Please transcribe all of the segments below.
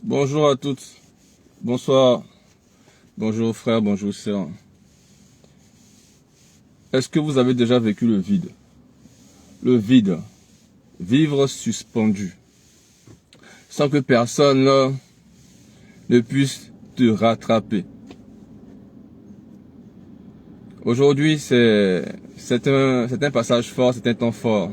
Bonjour à toutes, bonsoir, bonjour frères, bonjour sœurs. Est-ce que vous avez déjà vécu le vide? Le vide, vivre suspendu, sans que personne là, ne puisse te rattraper. Aujourd'hui, c'est un passage fort, c'est un temps fort.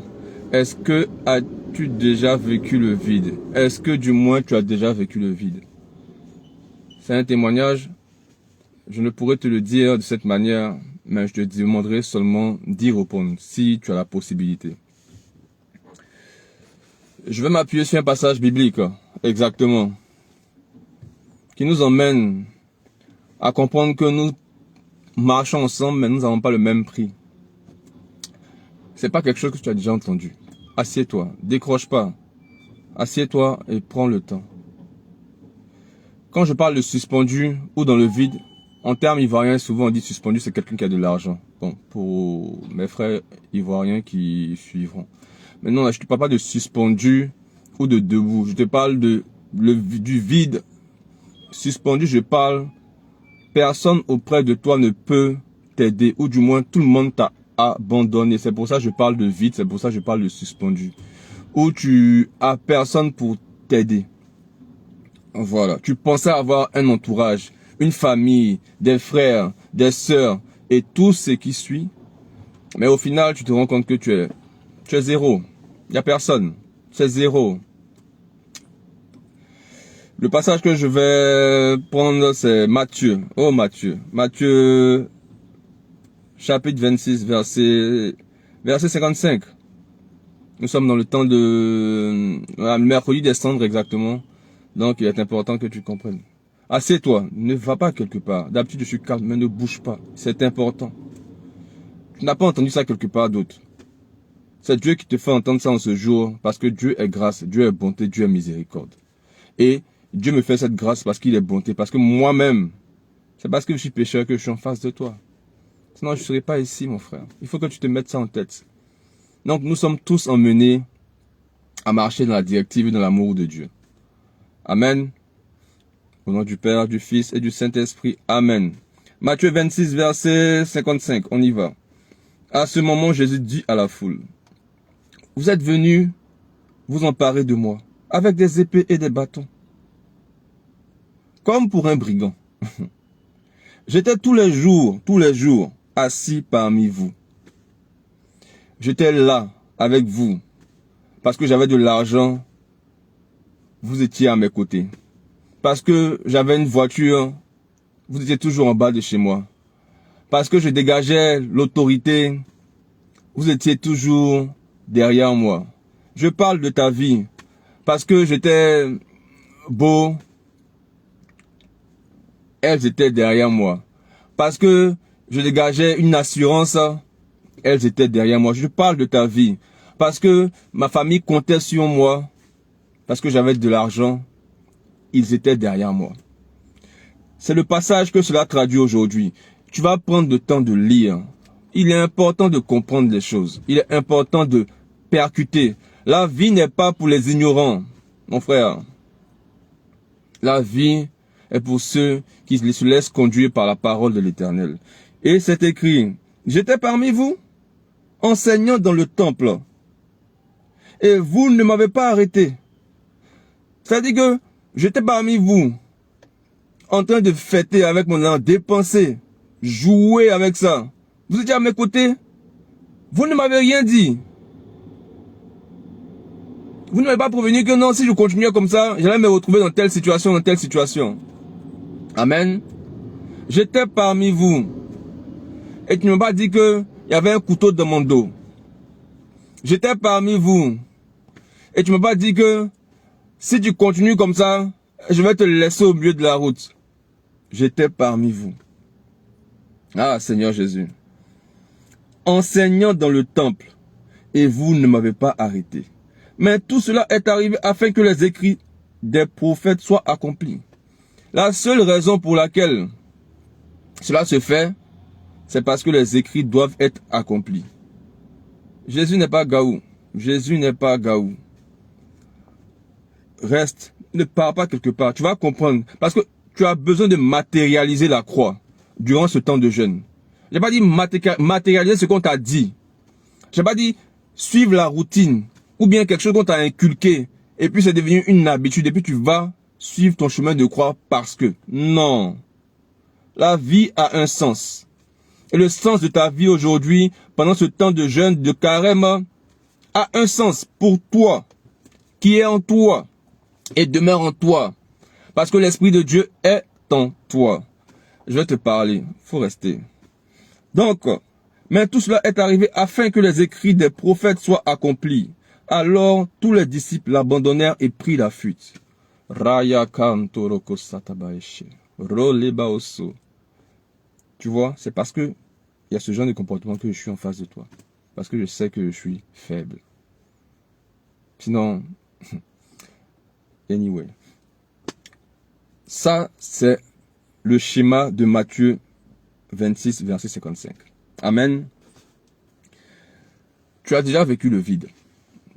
Est-ce que as-tu déjà vécu le vide? Est-ce que du moins tu as déjà vécu le vide? C'est un témoignage. Je ne pourrais te le dire de cette manière, mais je te demanderai seulement d'y répondre si tu as la possibilité. Je vais m'appuyer sur un passage biblique, exactement, qui nous emmène à comprendre que nous marchons ensemble, mais nous n'avons pas le même prix. C'est pas quelque chose que tu as déjà entendu. Assieds-toi, décroche pas. Assieds-toi et prends le temps. Quand je parle de suspendu ou dans le vide, en termes ivoiriens, souvent on dit suspendu, c'est quelqu'un qui a de l'argent. Bon, pour mes frères ivoiriens qui suivront. Mais non, là, je ne te parle pas de suspendu ou de debout. Je te parle du vide. Suspendu, je parle, personne auprès de toi ne peut t'aider, ou du moins tout le monde t'a abandonné. C'est pour ça que je parle de vide, c'est pour ça que je parle de suspendu. Où tu as personne pour t'aider. Voilà, tu pensais avoir un entourage, une famille, des frères, des sœurs et tout ce qui suit. Mais au final, tu te rends compte que tu es zéro. Il n'y a personne. C'est zéro. Le passage que je vais prendre, c'est Matthieu. Oh Matthieu. Matthieu, chapitre 26, verset 55. Nous sommes dans le temps de mercredi des cendres exactement. Donc il est important que tu comprennes. Assieds-toi, ne va pas quelque part. D'habitude je suis calme, mais ne bouge pas. C'est important. Tu n'as pas entendu ça quelque part d'autre. C'est Dieu qui te fait entendre ça en ce jour, parce que Dieu est grâce, Dieu est bonté, Dieu est miséricorde. Et Dieu me fait cette grâce parce qu'il est bonté, parce que moi-même, c'est parce que je suis pécheur que je suis en face de toi. Sinon je ne serais pas ici mon frère. Il faut que tu te mettes ça en tête. Donc nous sommes tous emmenés à marcher dans la directive et dans l'amour de Dieu. Amen. Au nom du Père, du Fils et du Saint-Esprit. Amen. Matthieu 26, verset 55. On y va. À ce moment, Jésus dit à la foule, « Vous êtes venus vous emparer de moi, avec des épées et des bâtons, comme pour un brigand. J'étais tous les jours, assis parmi vous. J'étais là, avec vous, parce que j'avais de l'argent, vous étiez à mes côtés. Parce que j'avais une voiture, vous étiez toujours en bas de chez moi. Parce que je dégageais l'autorité, vous étiez toujours derrière moi. Je parle de ta vie, parce que j'étais beau, elles étaient derrière moi. Parce que je dégageais une assurance, elles étaient derrière moi. Je parle de ta vie, parce que ma famille comptait sur moi, parce que j'avais de l'argent, ils étaient derrière moi. C'est le passage que cela traduit aujourd'hui. Tu vas prendre le temps de lire. Il est important de comprendre les choses. Il est important de percuter. La vie n'est pas pour les ignorants, mon frère. La vie est pour ceux qui se laissent conduire par la parole de l'Éternel. Et c'est écrit, j'étais parmi vous, enseignant dans le temple. Et vous ne m'avez pas arrêté. C'est-à-dire que j'étais parmi vous, en train de fêter avec mon argent, dépenser, jouer avec ça. Vous étiez à mes côtés. Vous ne m'avez rien dit. Vous ne m'avez pas prévenu que non, si je continuais comme ça, j'allais me retrouver dans telle situation, dans telle situation. Amen. J'étais parmi vous. Et tu ne m'as pas dit qu'il y avait un couteau dans mon dos. J'étais parmi vous. Et tu ne m'as pas dit que si tu continues comme ça, je vais te laisser au milieu de la route. J'étais parmi vous. Ah, Seigneur Jésus. Enseignant dans le temple, et vous ne m'avez pas arrêté. Mais tout cela est arrivé afin que les écrits des prophètes soient accomplis. La seule raison pour laquelle cela se fait, c'est parce que les écrits doivent être accomplis. Jésus n'est pas gaou. Jésus n'est pas gaou. Reste Ne pars pas quelque part. Tu vas comprendre. Parce que tu as besoin de matérialiser la croix durant ce temps de jeûne. J'ai pas dit matérialiser ce qu'on t'a dit. J'ai pas dit suivre la routine ou bien quelque chose qu'on t'a inculqué et puis c'est devenu une habitude et puis tu vas suivre ton chemin de croix parce que. Non. La vie a un sens. Et le sens de ta vie aujourd'hui, pendant ce temps de jeûne, de carême, a un sens pour toi, qui est en toi et demeure en toi. Parce que l'Esprit de Dieu est en toi. Je vais te parler. Faut rester. Donc, mais tout cela est arrivé afin que les écrits des prophètes soient accomplis. Alors, tous les disciples l'abandonnèrent et prirent la fuite. Raya kantoroko satabaeshe. Rolebaoso. Tu vois, c'est parce que il y a ce genre de comportement que je suis en face de toi. Parce que je sais que je suis faible. Sinon, anyway. Ça, c'est le schéma de Matthieu 26, verset 55. Amen. Tu as déjà vécu le vide.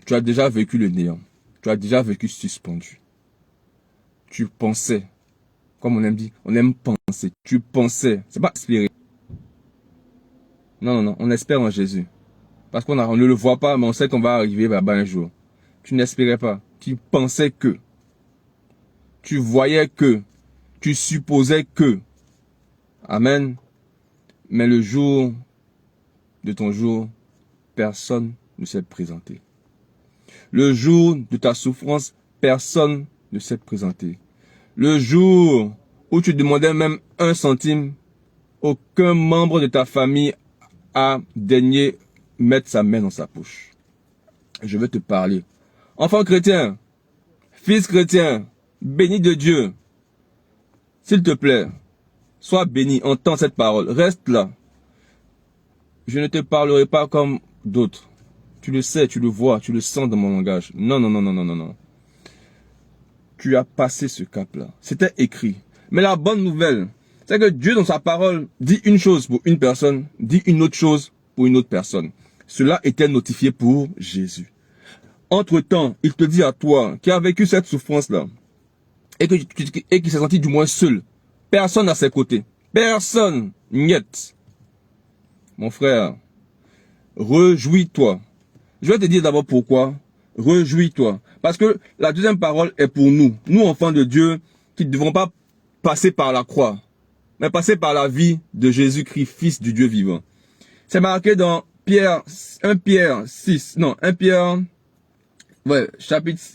Tu as déjà vécu le néant. Tu as déjà vécu suspendu. Tu pensais, comme on aime dire, on aime penser. Tu pensais, c'est pas espérer. Non, on espère en Jésus. Parce qu'on ne le voit pas, mais on sait qu'on va arriver là-bas un jour. Tu n'espérais pas. Tu pensais que. Tu voyais que. Tu supposais que. Amen. Mais le jour de ton jour, personne ne s'est présenté. Le jour de ta souffrance, personne ne s'est présenté. Le jour où tu demandais même 1 centime, aucun membre de ta famille a daigné mettre sa main dans sa poche. Je veux te parler. Enfant chrétien, fils chrétien, béni de Dieu, s'il te plaît, sois béni, entends cette parole, reste là. Je ne te parlerai pas comme d'autres. Tu le sais, tu le vois, tu le sens dans mon langage. Non. Tu as passé ce cap-là. C'était écrit. Mais la bonne nouvelle, c'est que Dieu dans sa parole dit une chose pour une personne, dit une autre chose pour une autre personne. Cela était notifié pour Jésus. Entre-temps, il te dit à toi qui a vécu cette souffrance-là et qui s'est senti du moins seul. Personne à ses côtés. Personne. Niet. Mon frère, réjouis-toi. Je vais te dire d'abord pourquoi. Réjouis-toi. Parce que la deuxième parole est pour nous. Nous, enfants de Dieu, qui ne devons pas passer par la croix, mais passer par la vie de Jésus-Christ, Fils du Dieu vivant. C'est marqué dans 1 Pierre 6. Non, 1 Pierre... Ouais,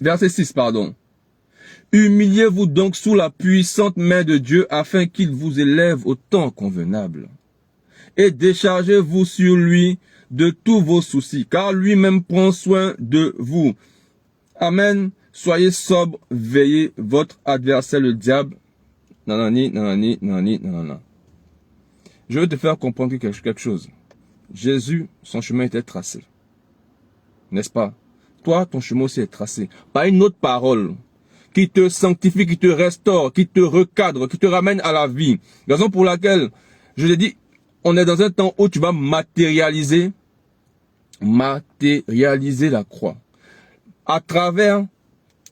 verset 6, pardon. Humiliez-vous donc sous la puissante main de Dieu afin qu'il vous élève au temps convenable. Et déchargez-vous sur lui de tous vos soucis, car lui-même prend soin de vous. Amen. Soyez sobre, veillez, votre adversaire le diable. Nanani. Je veux te faire comprendre quelque chose. Jésus, son chemin était tracé. N'est-ce pas? Toi, ton chemin aussi est tracé. Par une autre parole qui te sanctifie, qui te restaure, qui te recadre, qui te ramène à la vie. Raison pour laquelle, je l'ai dit, on est dans un temps où tu vas matérialiser la croix. À travers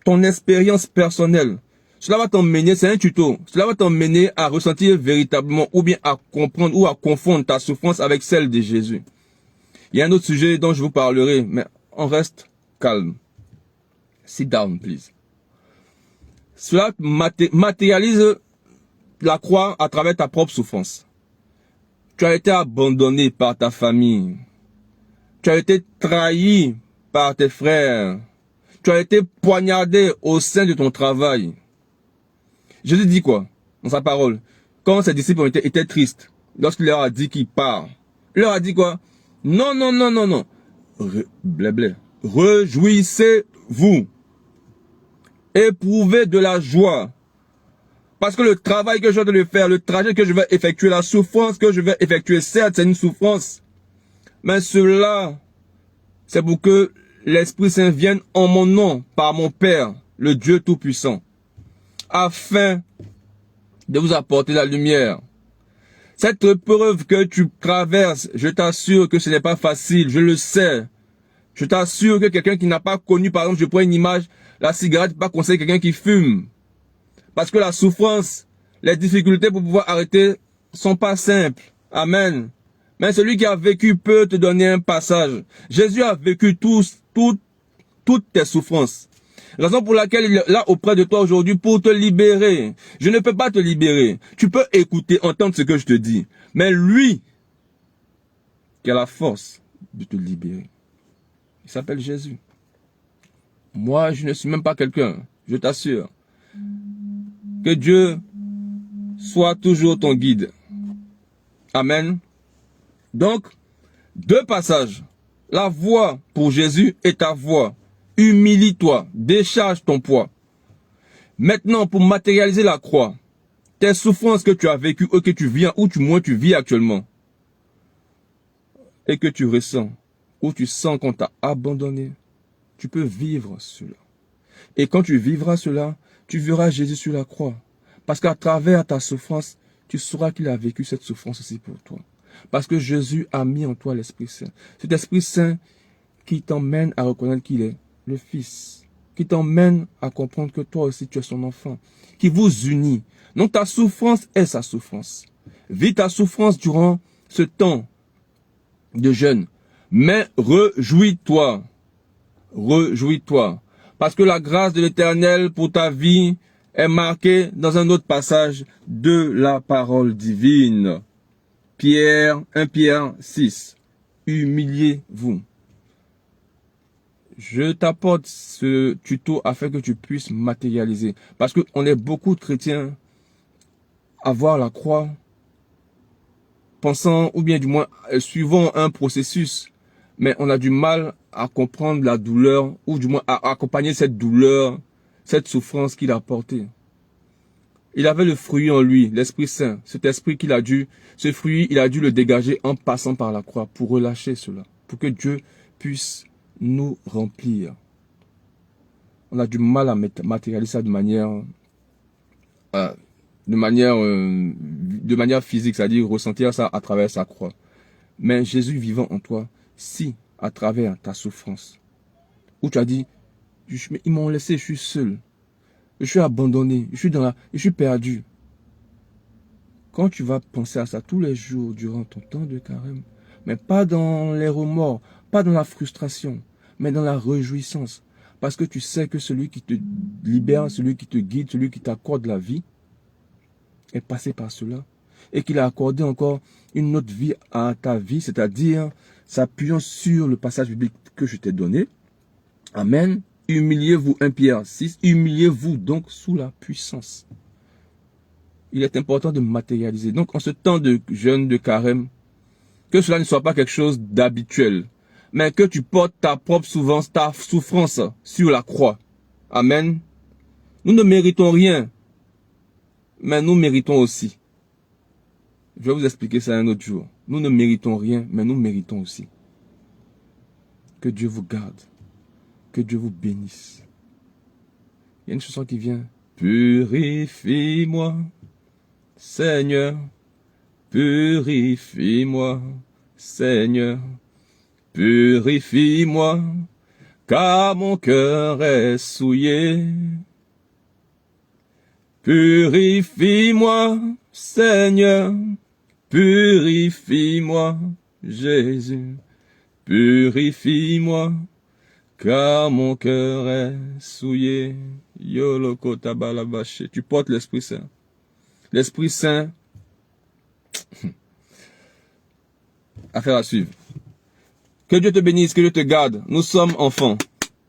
ton expérience personnelle. Cela va t'emmener, c'est un tuto, cela va t'emmener à ressentir véritablement ou bien à comprendre ou à confondre ta souffrance avec celle de Jésus. Il y a un autre sujet dont je vous parlerai, mais on reste calme. Sit down, please. Cela matérialise la croix à travers ta propre souffrance. Tu as été abandonné par ta famille. Tu as été trahi par tes frères. Tu as été poignardé au sein de ton travail. Jésus dit quoi dans sa parole? Quand ses disciples étaient tristes, lorsqu'il leur a dit qu'il part, il leur a dit quoi? Non. Blé. Réjouissez-vous. Éprouvez de la joie. Parce que le travail que je dois faire, le trajet que je vais effectuer, la souffrance que je vais effectuer, certes, c'est une souffrance. Mais cela, c'est pour que l'Esprit Saint vienne en mon nom, par mon Père, le Dieu Tout-Puissant, afin de vous apporter la lumière. Cette épreuve que tu traverses, je t'assure que ce n'est pas facile, je le sais. Je t'assure que quelqu'un qui n'a pas connu, par exemple, je prends une image, La cigarette n'est pas conseillée à quelqu'un qui fume. Parce que la souffrance, les difficultés pour pouvoir arrêter sont pas simples. Amen. Mais celui qui a vécu peut te donner un passage. Jésus a vécu toutes tes souffrances. Raison pour laquelle il est là auprès de toi aujourd'hui pour te libérer. Je ne peux pas te libérer. Tu peux écouter, entendre ce que je te dis. Mais lui, qui a la force de te libérer, il s'appelle Jésus. Moi, je ne suis même pas quelqu'un. Je t'assure. Que Dieu soit toujours ton guide. Amen. Donc, 2 passages. La voie pour Jésus est ta voie. Humilie-toi, décharge ton poids. Maintenant, pour matérialiser la croix, tes souffrances que tu as vécues ou que tu vis, ou du moins tu vis actuellement, et que tu ressens, ou tu sens qu'on t'a abandonné, tu peux vivre cela. Et quand tu vivras cela, tu verras Jésus sur la croix. Parce qu'à travers ta souffrance, tu sauras qu'il a vécu cette souffrance aussi pour toi. Parce que Jésus a mis en toi l'Esprit Saint. Cet Esprit Saint qui t'emmène à reconnaître qu'il est le Fils, qui t'emmène à comprendre que toi aussi tu es son enfant, qui vous unit. Donc ta souffrance est sa souffrance. Vis ta souffrance durant ce temps de jeûne, mais réjouis-toi. Réjouis-toi. Parce que la grâce de l'Éternel pour ta vie est marquée dans un autre passage de la parole divine. 1 Pierre 6. Humiliez-vous. Je t'apporte ce tuto afin que tu puisses matérialiser. Parce qu'on est beaucoup de chrétiens à voir la croix, pensant, ou bien du moins suivant un processus, mais on a du mal à comprendre la douleur, ou du moins à accompagner cette douleur, cette souffrance qu'il a portée. Il avait le fruit en lui, l'Esprit Saint, cet esprit qu'il a dû, ce fruit, il a dû le dégager en passant par la croix pour relâcher cela, pour que Dieu puisse nous remplir. On a du mal à matérialiser ça de manière physique, c'est-à-dire ressentir ça à travers sa croix. Mais Jésus vivant en toi, si à travers ta souffrance, où tu as dit, ils m'ont laissé, je suis seul, je suis abandonné, je suis perdu. Quand tu vas penser à ça tous les jours durant ton temps de carême, mais pas dans les remords, pas dans la frustration, mais dans la réjouissance, parce que tu sais que celui qui te libère, celui qui te guide, celui qui t'accorde la vie, est passé par cela, et qu'il a accordé encore une autre vie à ta vie, c'est-à-dire s'appuyant sur le passage biblique que je t'ai donné. Amen. Humiliez-vous, 1 Pierre 6, humiliez-vous donc sous la puissance. Il est important de matérialiser. Donc en ce temps de jeûne, de carême, que cela ne soit pas quelque chose d'habituel, mais que tu portes ta propre souffrance sur la croix. Amen. Nous ne méritons rien, mais nous méritons aussi. Je vais vous expliquer ça un autre jour. Nous ne méritons rien, mais nous méritons aussi. Que Dieu vous garde. Que Dieu vous bénisse. Il y a une chanson qui vient. Purifie-moi, Seigneur. Purifie-moi, Seigneur. Purifie-moi, car mon cœur est souillé. Purifie-moi, Seigneur. Purifie-moi, Jésus. Purifie-moi, car mon cœur est souillé. Yoloko tabalabaché. Tu portes l'Esprit Saint. L'Esprit Saint. Affaire à suivre. Que Dieu te bénisse, que Dieu te garde. Nous sommes enfants.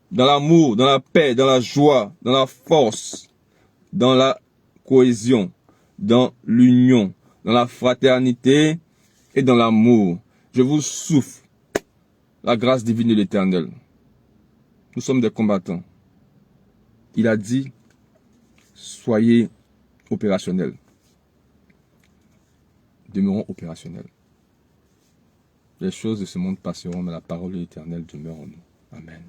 Dans l'amour, dans la paix, dans la joie, dans la force, dans la cohésion, dans l'union, dans la fraternité et dans l'amour. Je vous souffle la grâce divine de l'Éternel. Nous sommes des combattants. Il a dit, soyez opérationnels. Demeurons opérationnels. Les choses de ce monde passeront, mais la parole de l'Éternel demeure en nous. Amen.